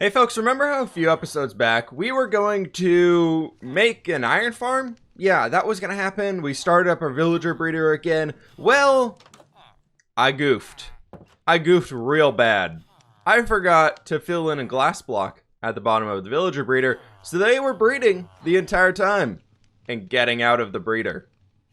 Hey folks, remember how a few episodes back we were going to make an iron farm? Yeah, that was gonna happen. We started up our villager breeder again. Well, I goofed. I goofed real bad. I forgot to fill in a glass block at the bottom of the villager breeder, so they were breeding the entire time and getting out of the breeder.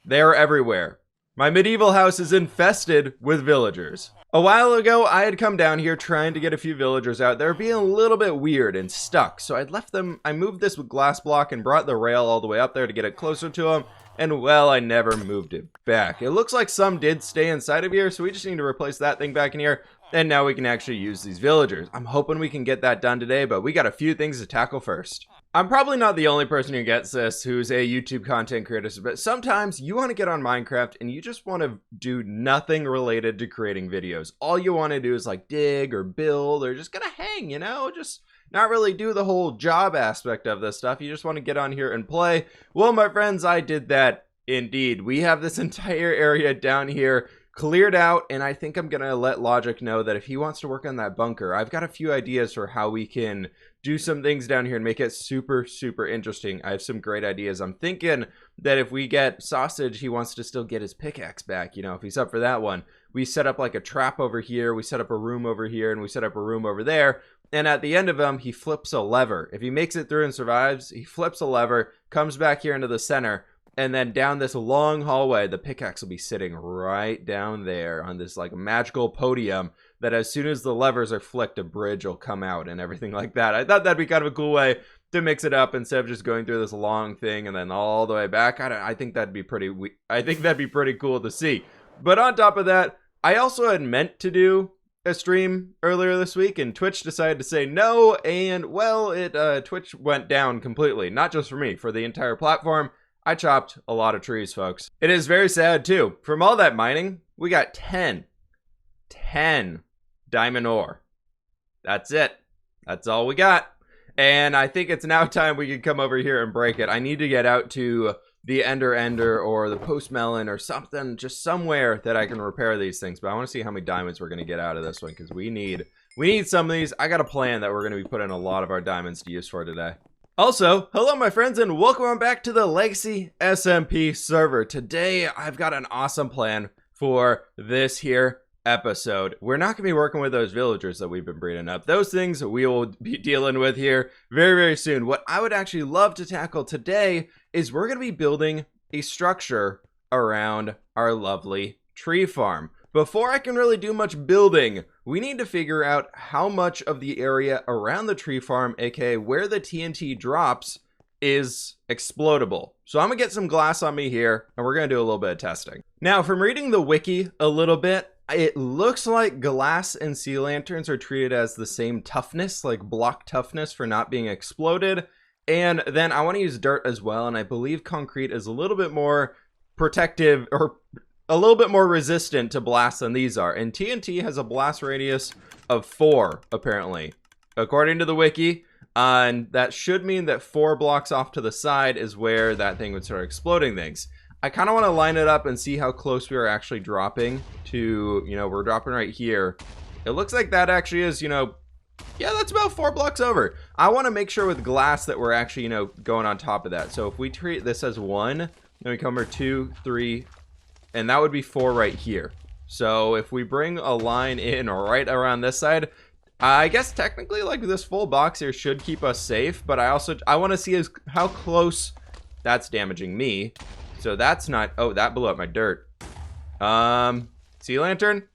They're everywhere. My medieval house is infested with villagers. A while ago, I had come down here trying to get a few villagers out. They were being a little bit weird and stuck, so I'd left them. I moved this with glass block and brought the rail all the way up there to get it closer to them, and well, I never moved it back. It looks like some did stay inside of here, so we just need to replace that thing back in here, and now we can actually use these villagers. I'm hoping we can get that done today, but we got a few things to tackle first. I'm probably not the only person who gets this who's a YouTube content creator, but sometimes you want to get on Minecraft and you just want to do nothing related to creating videos. All you want to do is like dig or build or just gonna hang, you know, just not really do the whole job aspect of this stuff. You just want to get on here and play. Well, my friends, I did that indeed. We have this entire area down here cleared out, and I think I'm gonna let Logic know that if he wants to work on that bunker, I've got a few ideas for how we can do some things down here and make it super interesting. I have some great ideas. I'm thinking that if we get Sausage, he wants to still get his pickaxe back, you know, if he's up for that one. We set up like a trap over here, we set up a room over here, and we set up a room over there, and at the end of him, he flips a lever. If he makes it through and survives, he flips a lever, comes back here into the center, and then down this long hallway, the pickaxe will be sitting right down there on this like magical podium that as soon as the levers are flicked, a bridge will come out and everything like that. I thought that'd be kind of a cool way to mix it up instead of just going through this long thing and then all the way back. I think that'd be pretty cool to see. But on top of that, I also had meant to do a stream earlier this week, and Twitch decided to say no, and well, Twitch went down completely. Not just for me, for the entire platform. I chopped a lot of trees, folks. It is very sad, too. From all that mining, we got 10 diamond ore. That's it. That's all we got. And I think it's now time we can come over here and break it. I need to get out to the Ender or the Post Melon or something, just somewhere that I can repair these things. But I want to see how many diamonds we're going to get out of this one, because we need some of these. I got a plan that we're going to be putting a lot of our diamonds to use for today. Also, hello my friends, and welcome on back to the Legacy SMP server. Today, I've got an awesome plan for this here episode. We're not going to be working with those villagers that we've been breeding up. Those things we will be dealing with here very soon. What I would actually love to tackle today is we're going to be building a structure around our lovely tree farm. Before I can really do much building, we need to figure out how much of the area around the tree farm, aka where the TNT drops, is explodable. So I'm gonna get some glass on me here, and we're gonna do a little bit of testing. Now, from reading the wiki a little bit, it looks like glass and sea lanterns are treated as the same toughness, like block toughness for not being exploded. And then I want to use dirt as well, and I believe concrete is a little bit more protective, or a little bit more resistant to blasts than these are. And TNT has a blast radius of 4, apparently, according to the wiki. And that should mean that 4 blocks off to the side is where that thing would start exploding things. I kind of want to line it up and see how close we are actually dropping to, you know, we're dropping right here. It looks like that actually is, you know, yeah, that's about 4 blocks over. I want to make sure with glass that we're actually, you know, going on top of that. So if we treat this as 1, then we come over 2, 3, and that would be 4 right here. So if we bring a line in right around this side, I guess technically like this full box here should keep us safe, but I want to see how close that's damaging me. So that's not, oh, that blew up my dirt. Sea lantern?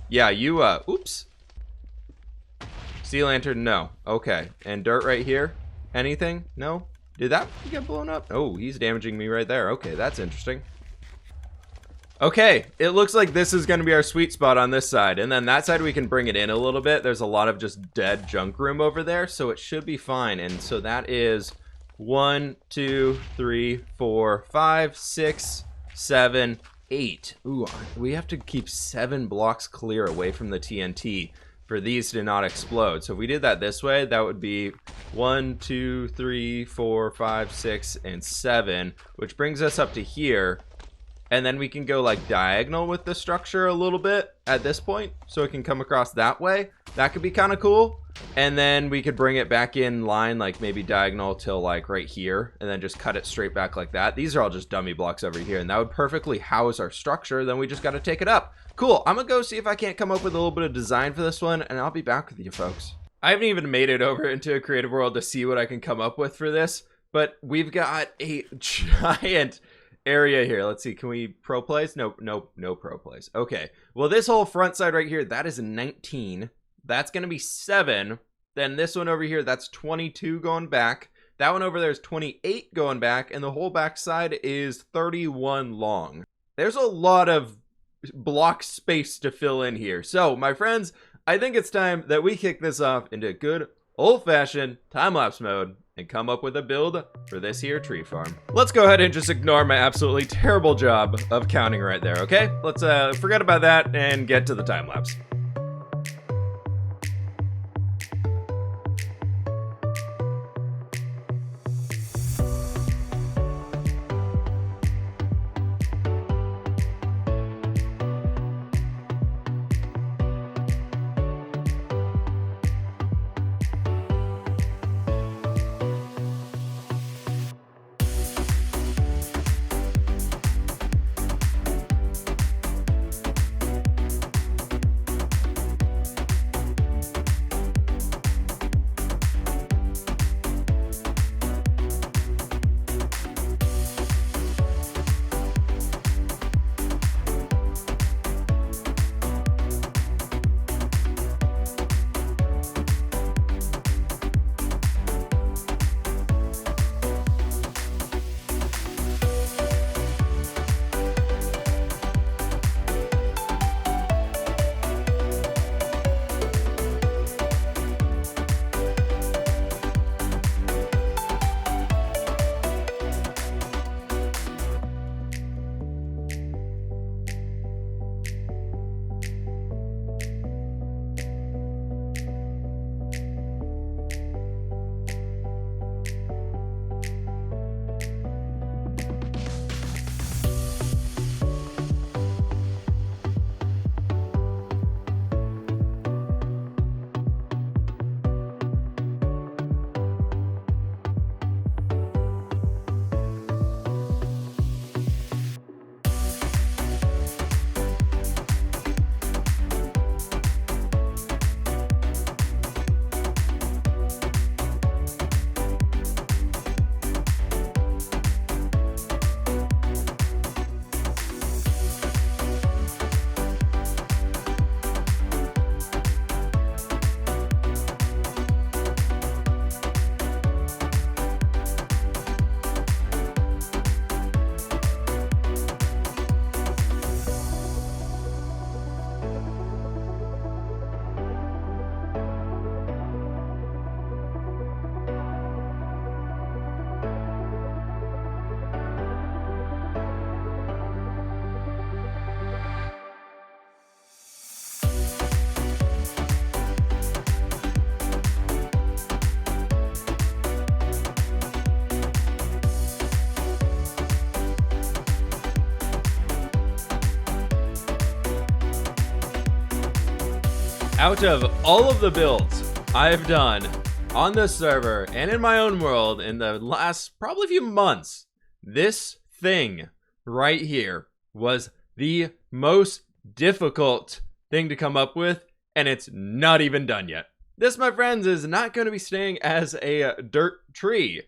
Yeah, you, oops. Sea lantern, no. Okay, and dirt right here? Anything? No? Did that get blown up? Oh, he's damaging me right there. Okay, that's interesting. Okay, it looks like this is going to be our sweet spot on this side, and then that side we can bring it in a little bit. There's a lot of just dead junk room over there, so it should be fine. And so that is 1, 2, 3, 4, 5, 6, 7, 8. Ooh, we have to keep 7 blocks clear away from the TNT for these to not explode. So if we did that this way, that would be 1, 2, 3, 4, 5, 6, and 7, which brings us up to here. And then we can go like diagonal with the structure a little bit at this point, so it can come across that way. That could be kind of cool. And then we could bring it back in line, like maybe diagonal till like right here, and then just cut it straight back like that. These are all just dummy blocks over here, and that would perfectly house our structure. Then we just got to take it up. Cool. I'm gonna go see if I can't come up with a little bit of design for this one, and I'll be back with you folks. I haven't even made it over into a creative world to see what I can come up with for this, but we've got a giant area here. Let's see, can we pro plays? No pro plays. Okay, well, this whole front side right here, that is 19. That's gonna be 7. Then this one over here, that's 22 going back. That one over there is 28 going back, and the whole back side is 31 long. There's a lot of block space to fill in here. So, my friends, I think it's time that we kick this off into good old-fashioned time-lapse mode and come up with a build for this here tree farm. Let's go ahead and just ignore my absolutely terrible job of counting right there, okay? Let's forget about that and get to the time-lapse. Out of all of the builds I've done on this server and in my own world in the last probably few months, this thing right here was the most difficult thing to come up with, and it's not even done yet. This, my friends, is not going to be staying as a dirt tree.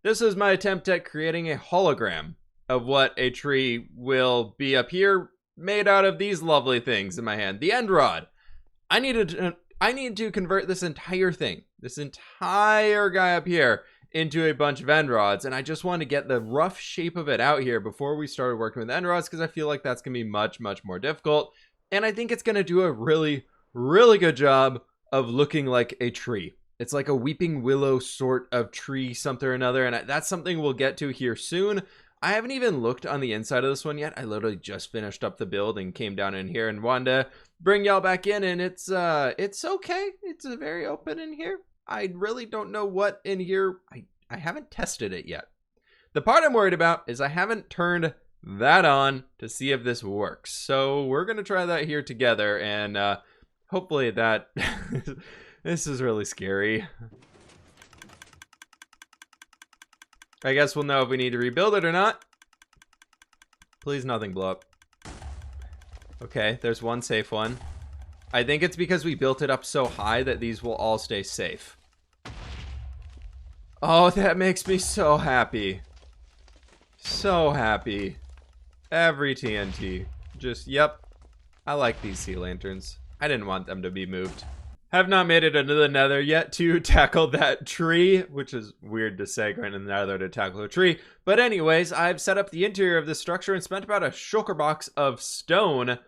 This is my attempt at creating a hologram of what a tree will be up here, made out of these lovely things in my hand. The end rod. I need to convert this entire thing, this entire guy up here, into a bunch of end rods, and I just want to get the rough shape of it out here before we started working with end rods, because I feel like that's going to be much more difficult, and I think it's going to do a really good job of looking like a tree. It's like a weeping willow sort of tree, something or another, and that's something we'll get to here soon. I haven't even looked on the inside of this one yet. I literally just finished up the build and came down in here and wanted to bring y'all back in, and it's okay. It's very open in here. I really don't know what in here. I haven't tested it yet. The part I'm worried about is I haven't turned that on to see if this works. So we're going to try that here together, and hopefully that This is really scary. I guess we'll know if we need to rebuild it or not. Please nothing blow up. Okay, there's one safe one. I think it's because we built it up so high that these will all stay safe. Oh, that makes me so happy. So happy. Every TNT. Just, yep. I like these sea lanterns. I didn't want them to be moved. Have not made it into the nether yet to tackle that tree, which is weird to say going in the nether to tackle a tree. But anyways, I've set up the interior of this structure and spent about a shulker box of stone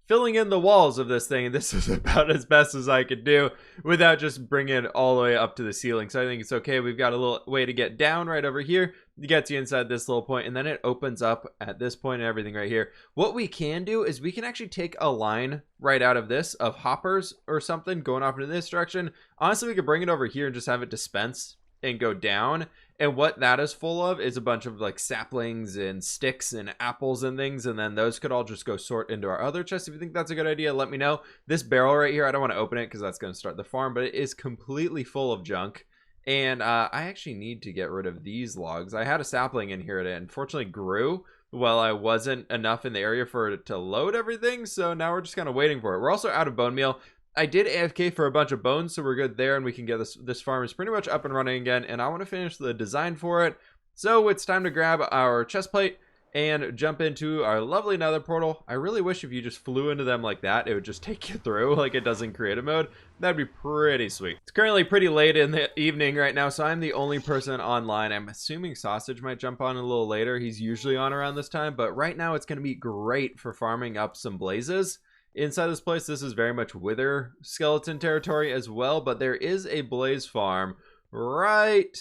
filling in the walls of this thing. And this is about as best as I could do without just bringing it all the way up to the ceiling. So I think it's okay. We've got a little way to get down right over here. It gets you inside this little point, and then it opens up at this point and everything right here. What we can do is we can actually take a line right out of this of hoppers or something going off into this direction. Honestly, we could bring it over here and just have it dispense and go down. And what that is full of is a bunch of like saplings and sticks and apples and things, and then those could all just go sort into our other chest. If you think that's a good idea, let me know. This barrel right here, I don't want to open it because that's going to start the farm, but it is completely full of junk. And I actually need to get rid of these logs. I had a sapling in here that unfortunately grew while I wasn't enough in the area for it to load everything, so now we're just kind of waiting for it. We're also out of bone meal. I did AFK for a bunch of bones, so we're good there, and we can get this farm is pretty much up and running again, and I want to finish the design for it. So it's time to grab our chest plate and jump into our lovely nether portal. I really wish if you just flew into them like that, it would just take you through like it does in creative mode. That'd be pretty sweet. It's currently pretty late in the evening right now, so I'm the only person online. I'm assuming Sausage might jump on a little later. He's usually on around this time, but right now it's going to be great for farming up some blazes. Inside this place, this is very much wither skeleton territory as well, but there is a blaze farm right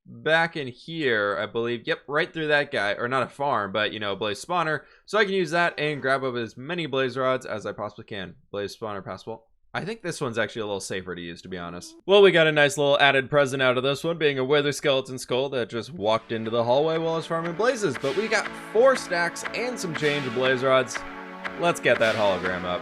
back in here, I believe. Yep, right through that guy, or not a farm, but you know, blaze spawner. So I can use that and grab up as many blaze rods as I possibly can. Blaze spawner passable. I think this one's actually a little safer to use, to be honest. Well, we got a nice little added present out of this one, being a wither skeleton skull that just walked into the hallway while I was farming blazes. But we got 4 stacks and some change of blaze rods. Let's get that hologram up.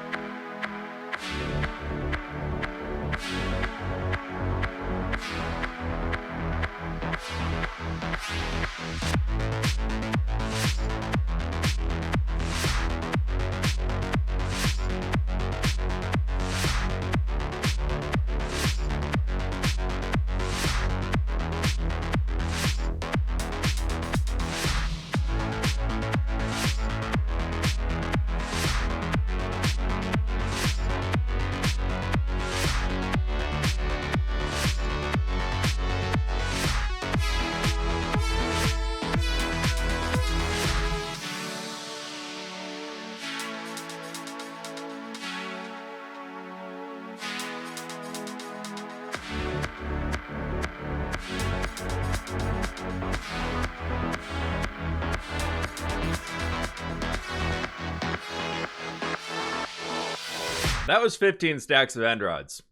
That was 15 stacks of end rods.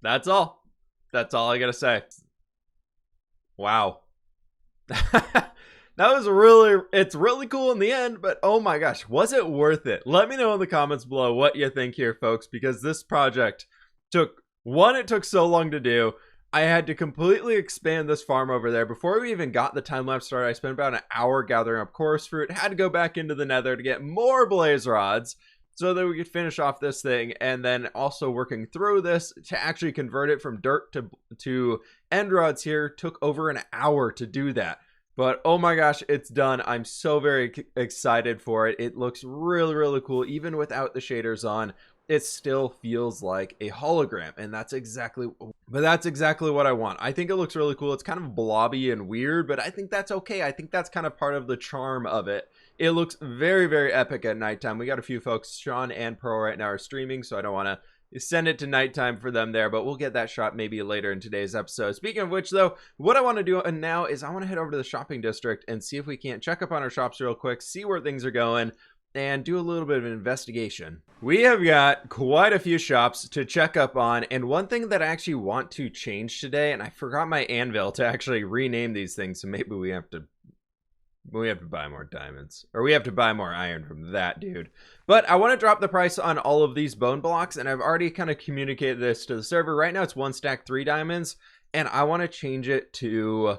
That's all. That's all I gotta say. Wow. That was really, it's really cool in the end, but oh my gosh, was it worth it? Let me know in the comments below what you think here, folks, because this project took, it took so long to do. I had to completely expand this farm over there. Before we even got the time-lapse started, I spent about an hour gathering up chorus fruit, had to go back into the nether to get more blaze rods, so that we could finish off this thing, and then also working through this to actually convert it from dirt to end rods here took over an hour to do that. But oh my gosh, it's done. I'm so very excited for it. It looks really, really cool. Even without the shaders on, it still feels like a hologram, and that's exactly what I want. I think it looks really cool. It's kind of blobby and weird, but I think that's okay. I think that's kind of part of the charm of it. It looks very, very epic at nighttime. We got a few folks, Sean and Pearl, right now are streaming, so I don't want to send it to nighttime for them there, but we'll get that shot maybe later in today's episode. Speaking of which, though, what I want to do now is I want to head over to the shopping district and see if we can't check up on our shops real quick, see where things are going, and do a little bit of an investigation. We have got quite a few shops to check up on, and one thing that I actually want to change today, and I forgot my anvil to actually rename these things, so maybe we have to We have to buy more diamonds. Or we have to buy more iron from that dude. But I want to drop the price on all of these bone blocks, and I've already kind of communicated this to the server. Right now it's 1 stack 3 diamonds, and I want to change it to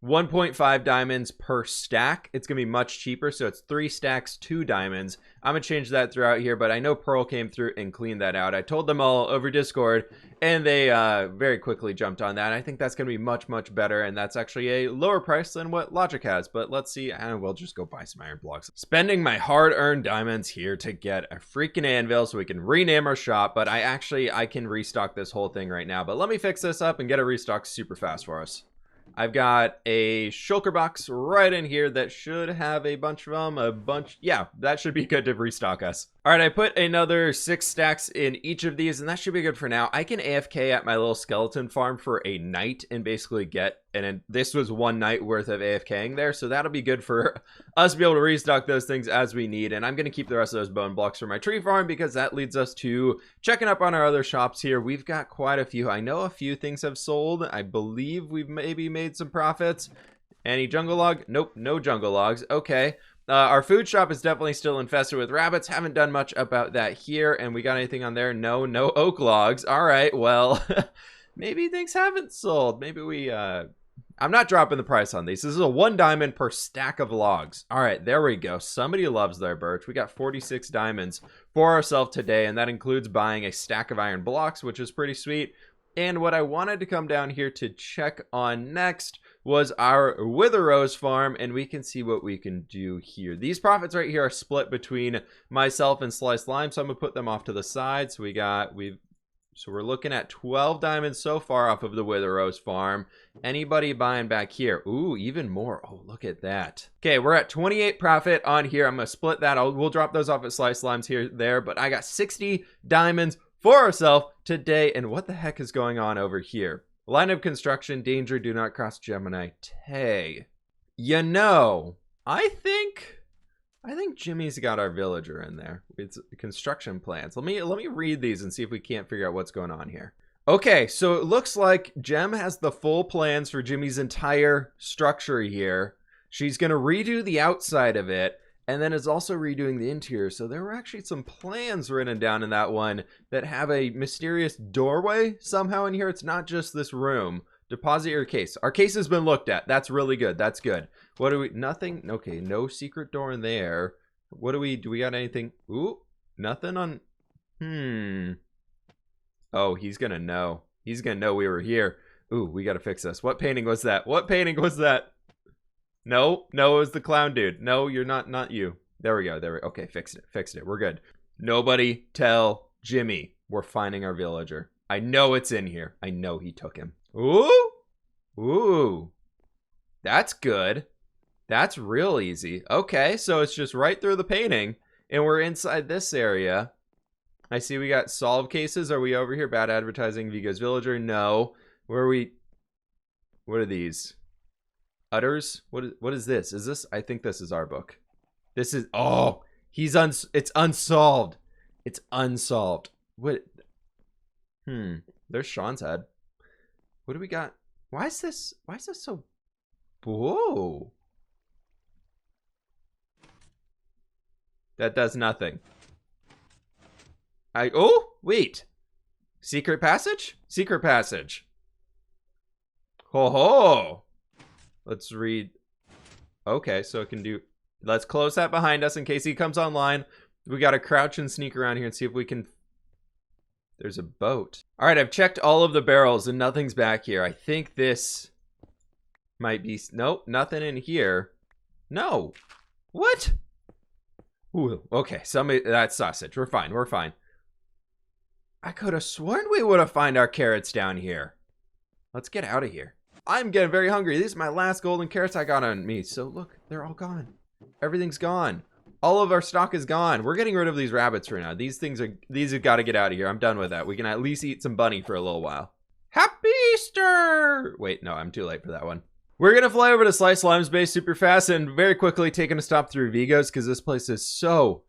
1.5 diamonds per stack. It's going to be much cheaper, so it's 3 stacks, 2 diamonds. I'm going to change that throughout here, but I know Pearl came through and cleaned that out. I told them all over Discord, and they very quickly jumped on that. I think that's going to be much, much better, and that's actually a lower price than what Logic has. But let's see, and we'll just go buy some iron blocks. Spending my hard-earned diamonds here to get a freaking anvil so we can rename our shop, but I can restock this whole thing right now. But let me fix this up and get it restocked super fast for us. I've got a shulker box right in here that should have a bunch of them, yeah, that should be good to restock us. All right, I put another 6 stacks in each of these, and that should be good for now. I can AFK at my little skeleton farm for a night and basically get, and this was 1 night worth of AFKing there, so that'll be good for us to be able to restock those things as we need. And I'm going to keep the rest of those bone blocks for my tree farm, because that leads us to checking up on our other shops here. We've got quite a few. I know a few things have sold. I believe we've maybe made some profits. Any jungle log? Nope, no jungle logs. Okay. Our food shop is definitely still infested with rabbits. Haven't done much about that here. And we got anything on there? No, no oak logs. All right, well, maybe things haven't sold. Maybe we, I'm not dropping the price on these. This is a 1 diamond per stack of logs. All right, there we go. Somebody loves their birch. We got 46 diamonds for ourselves today, and that includes buying a stack of iron blocks, which is pretty sweet. And what I wanted to come down here to check on next was our Wither Rose farm, and we can see what we can do here. These profits right here are split between myself and Sliced Lime, so I'm gonna put them off to the side. So we're looking at 12 diamonds so far off of the Wither Rose farm. Anybody buying back here? Ooh, even more. Oh, look at that. Okay, we're at 28 profit on here. I'm gonna split that. We'll drop those off at Sliced Limes there, but I got 60 diamonds for ourselves today. And what the heck is going on over here? Line of construction, danger, do not cross Gemini. Tay. You know, I think Jimmy's got our villager in there. It's construction plans. Let me read these and see if we can't figure out what's going on here. Okay, so it looks like Gem has the full plans for Jimmy's entire structure here. She's gonna redo the outside of it, and then is also redoing the interior. So there were actually some plans written down in that one that have a mysterious doorway somehow in here. It's not just this room. Deposit your case. Our case has been looked at. That's really good. That's good. What do we, nothing? Okay, no secret door in there. What do we got anything? Ooh, nothing on, Oh, he's gonna know. He's gonna know we were here. Ooh, we gotta fix this. What painting was that? What painting was that? No, it was the clown dude. No, you're not you. There we go. Okay, fixed it. We're good. Nobody tell Jimmy we're finding our villager. I know it's in here. I know he took him. Ooh. That's good. That's real easy. Okay, so it's just right through the painting, and we're inside this area. I see we got solve cases. Are we over here? Bad advertising, Vigo's villager. No. Where are we? What are these? Utters? What is this? Is this? I think this is our book. This is, oh, it's unsolved. It's unsolved. What? There's Sean's head. What do we got? Why is this so, whoa. That does nothing. Oh, wait. Secret passage? Secret passage. Ho ho. Let's read. Okay, so it can do, let's close that behind us in case he comes online. We gotta crouch and sneak around here and see if we can. There's a boat. All right, I've checked all of the barrels and nothing's back here. I think this might be, nope, nothing in here. No. What? Ooh, okay, that's sausage. We're fine. I could have sworn we would have found our carrots down here. Let's get out of here. I'm getting very hungry. These are my last golden carrots I got on me. So look, they're all gone. Everything's gone. All of our stock is gone. We're getting rid of these rabbits right now. These have got to get out of here. I'm done with that. We can at least eat some bunny for a little while. Happy Easter! Wait, no, I'm too late for that one. We're going to fly over to Slice Lime's base super fast and very quickly taking a stop through Vigo's because this place is so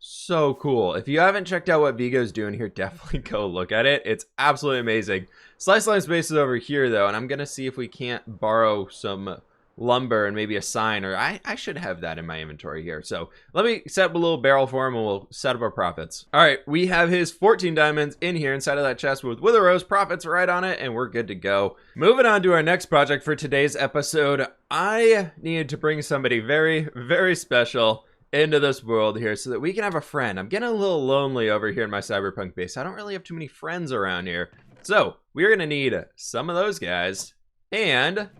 cool. If you haven't checked out what Vigo's doing here, definitely go look at it. It's absolutely amazing. Slice Lime's base is over here though, and I'm going to see if we can't borrow some lumber and maybe a sign, or I should have that in my inventory here. So let me set up a little barrel for him and we'll set up our profits. All right, we have his 14 diamonds in here inside of that chest with Wither Rose profits right on it, and we're good to go. Moving on to our next project for today's episode, I needed to bring somebody very, very special into this world here so that we can have a friend. I'm getting a little lonely over here in my cyberpunk base. I don't really have too many friends around here. So we're gonna need some of those guys and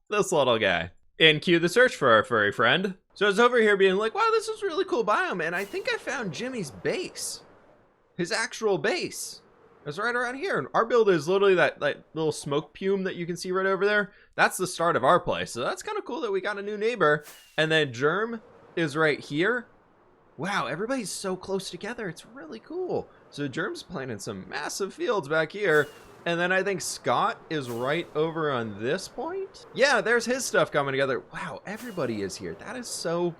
this little guy. And cue the search for our furry friend. So it's over here being like, wow, this is a really cool biome. And I think I found Jimmy's base. His actual base. It's right around here. And our build is literally that little smoke plume that you can see right over there. That's the start of our place. So that's kind of cool that we got a new neighbor. And then Germ is right here. Wow, everybody's so close together. It's really cool. So Germ's planting some massive fields back here. And then I think Scott is right over on this point. Yeah, there's his stuff coming together. Wow, everybody is here. That is so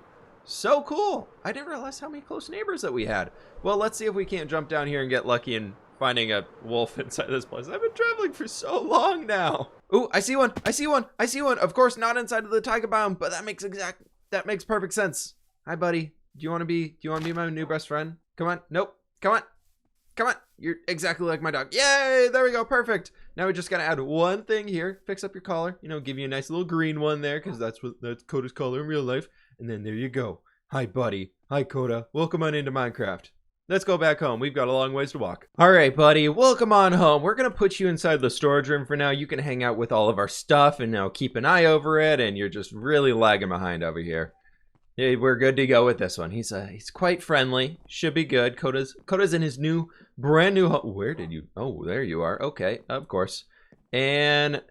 cool. I didn't realize how many close neighbors that we had. Well, let's see if we can't jump down here and get lucky and finding a wolf inside this place. I've been traveling for so long now. Ooh, I see one. I see one. I see one. Of course, not inside of the taiga biome, but that makes perfect sense. Hi, buddy. Do you want to be my new best friend? Come on. Nope. Come on. Come on, you're exactly like my dog. Yay, there we go, perfect. Now we just gotta add one thing here. Fix up your collar, you know, give you a nice little green one there, because that's Coda's collar in real life. And then there you go. Hi, buddy. Hi, Coda. Welcome on into Minecraft. Let's go back home. We've got a long ways to walk. All right, buddy, welcome on home. We're gonna put you inside the storage room for now. You can hang out with all of our stuff and now keep an eye over it, and you're just really lagging behind over here. Yeah, we're good to go with this one. He's quite friendly. Should be good. Coda's in his brand new home. Where did you? Oh, there you are. Okay, of course. And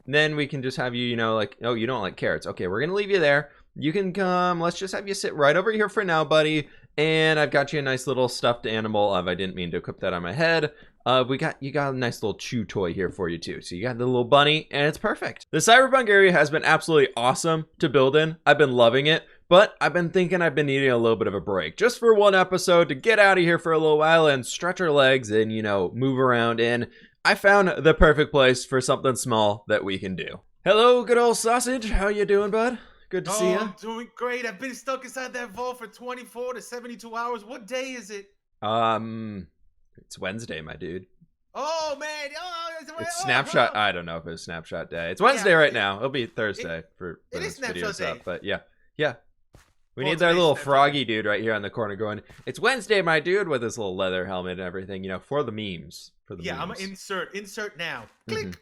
then we can just have you, you know, like, oh, you don't like carrots. Okay, we're gonna leave you there. You can come. Let's just have you sit right over here for now, buddy. And I've got you a nice little stuffed animal. I didn't mean to equip that on my head. You got a nice little chew toy here for you too. So you got the little bunny, and it's perfect. The cyberpunk area has been absolutely awesome to build in. I've been loving it. But I've been thinking I've been needing a little bit of a break. Just for one episode to get out of here for a little while and stretch our legs and, you know, move around. And I found the perfect place for something small that we can do. Hello, good old sausage. How you doing, bud? Good to see you. I'm doing great. I've been stuck inside that vault for 24 to 72 hours. What day is it? It's Wednesday, my dude. Oh, man. It's snapshot. I don't know if it's snapshot day. It's Wednesday right now. It'll be Thursday for this video stuff. But yeah. We need our little froggy dude right here on the corner going, it's Wednesday, my dude, with his little leather helmet and everything, you know, for the memes. Yeah, I'm going to insert now. Click.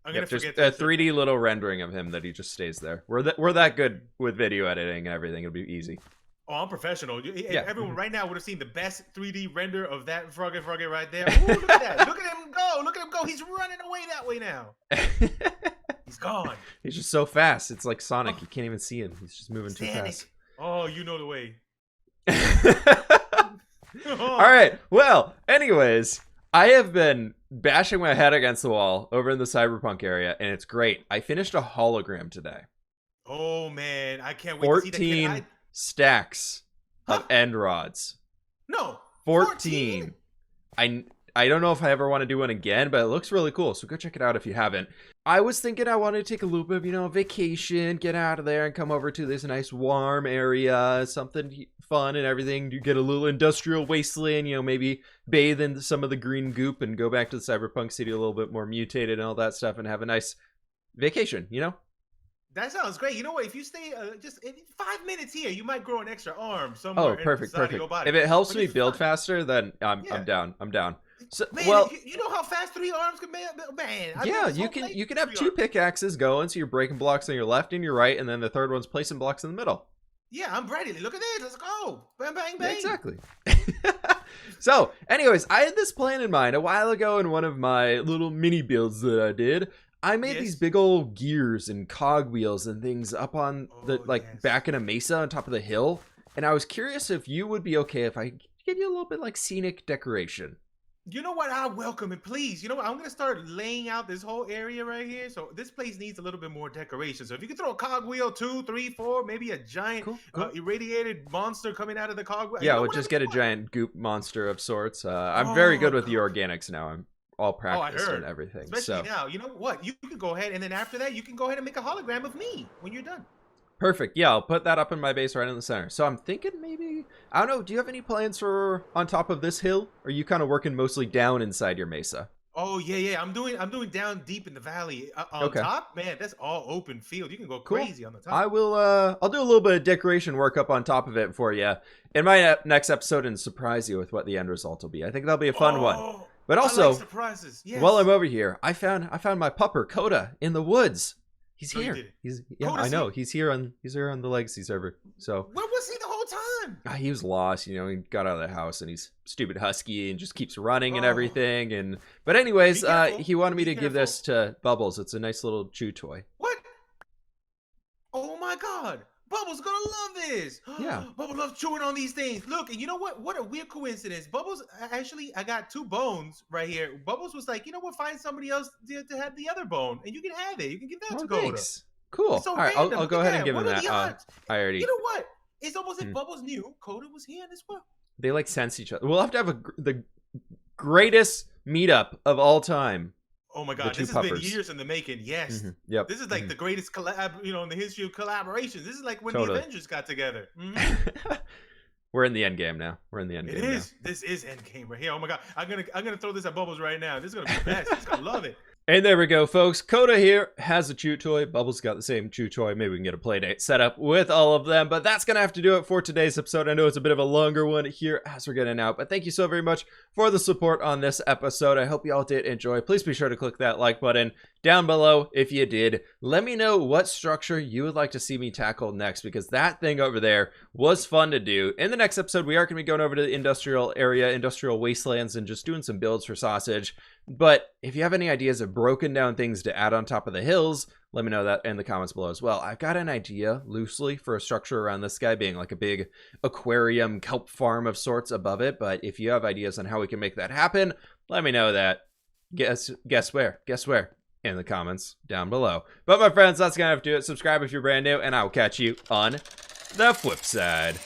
I'm going to forget just a 3D little rendering of him that he just stays there. We're that good with video editing and everything. It'll be easy. Oh, I'm professional. Yeah. Everyone right now would have seen the best 3D render of that froggy right there. Ooh, look at that. Look at him go. Look at him go. He's running away that way now. He's gone. He's just so fast. It's like Sonic. You can't even see him. He's just moving too fast. Oh, you know the way. All right. Well, anyways, I have been bashing my head against the wall over in the cyberpunk area, and it's great. I finished a hologram today. Oh, man. I can't wait to see that kid. 14 stacks of end rods. No. 14. I don't know if I ever want to do one again, but it looks really cool. So go check it out if you haven't. I was thinking I wanted to take a little bit of, you know, vacation, get out of there and come over to this nice warm area, something fun and everything. You get a little industrial wasteland, you know, maybe bathe in some of the green goop and go back to the cyberpunk city a little bit more mutated and all that stuff and have a nice vacation, you know? That sounds great. You know what? If you stay just 5 minutes here, you might grow an extra arm somewhere. Oh, perfect. If it helps me build faster, then I'm down. So, man, well, you know how fast 3 arms can be, man. Yeah, you can have 2 pickaxes going, so you're breaking blocks on your left and your right, and then the third one's placing blocks in the middle. Yeah, I'm ready. Look at this. Let's go. Bang, bang, bang. Yeah, exactly. So, anyways, I had this plan in mind a while ago in one of my little mini builds that I did. I made these big old gears and cog wheels and things up on the back in a mesa on top of the hill, and I was curious if you would be okay if I give you a little bit like scenic decoration. You know what? I welcome it, please. You know what? I'm gonna start laying out this whole area right here. So this place needs a little bit more decoration. So if you could throw a cogwheel, 2, 3, 4, maybe a giant irradiated monster coming out of the cogwheel. Yeah, we'll just get a giant goop monster of sorts. I'm very good with the organics now. all Oh, I practiced heard. and everything. Especially So now. You know what? You can go ahead, and then after that, you can go ahead and make a hologram of me when you're done. perfect. Yeah, I'll put that up in my base right in the center. So I'm thinking maybe, I don't know, do you have any plans for on top of this hill? Or are you kind of working mostly down inside your mesa? Oh yeah. I'm doing down deep in the valley. On Okay. top, man, that's all open field. You can go Cool. crazy on the top. I will, I'll do a little bit of decoration work up on top of it for you in my next episode and surprise you with what the end result will be. I think that'll be a fun one. But also, I like surprises. Yes. while I'm over here, I found my pupper Coda in the woods. He's No, you here. didn't. Yeah, Coda's I know. here? He's here on the Legacy server. So Where was he the whole time? he was lost. You know, he got out of the house and he's stupid husky and just keeps running and Oh. everything. And but anyways, Be careful. he wanted me Be to give careful. this to Bubbles. It's a nice little chew toy. What? Oh my God! Bubbles gonna love this. Yeah. Bubbles loves chewing on these things. Look, and you know what? What a weird coincidence. Bubbles, actually, I got 2 bones right here. Bubbles was like, you know what? Find somebody else to have the other bone, and you can have it. You can give that Oh, to Coda. thanks. Cool. It's so All right, random. I'll go Look ahead at and give him What are that. the odds? I already. You know what? It's almost Hmm. like Bubbles knew Coda was here as well. They like sense each other. We'll have to have the greatest meetup of all time. Oh my The God, two this has been puppers. years in the making. Yes. Yep. This is like the greatest collab, in the history of collaborations. This is like when Totally. the Avengers got together. Mhm. We're in the end game now. We're in the end It game now. is. This is Endgame right here. Oh my God, I'm gonna throw this at Bubbles right now. This is gonna be the best. He's gonna love it. And there we go, folks. Coda here has a chew toy. Bubbles got the same chew toy. Maybe we can get a play date set up with all of them. But that's going to have to do it for today's episode. I know it's a bit of a longer one here as we're getting out. But thank you so very much for the support on this episode. I hope you all did enjoy. Please be sure to click that like button down below if you did. Let me know what structure you would like to see me tackle next, because that thing over there was fun to do. In the next episode, we are going to be going over to the industrial area, industrial wastelands, and just doing some builds for Sausage. But if you have any ideas of broken down things to add on top of the hills, let me know that in the comments below as well. I've got an idea loosely for a structure around this guy being like a big aquarium kelp farm of sorts above it. But if you have ideas on how we can make that happen, let me know that. Guess where? Guess where? In the comments down below. But my friends, that's gonna have to do it. Subscribe if you're brand new, and I will catch you on the flip side.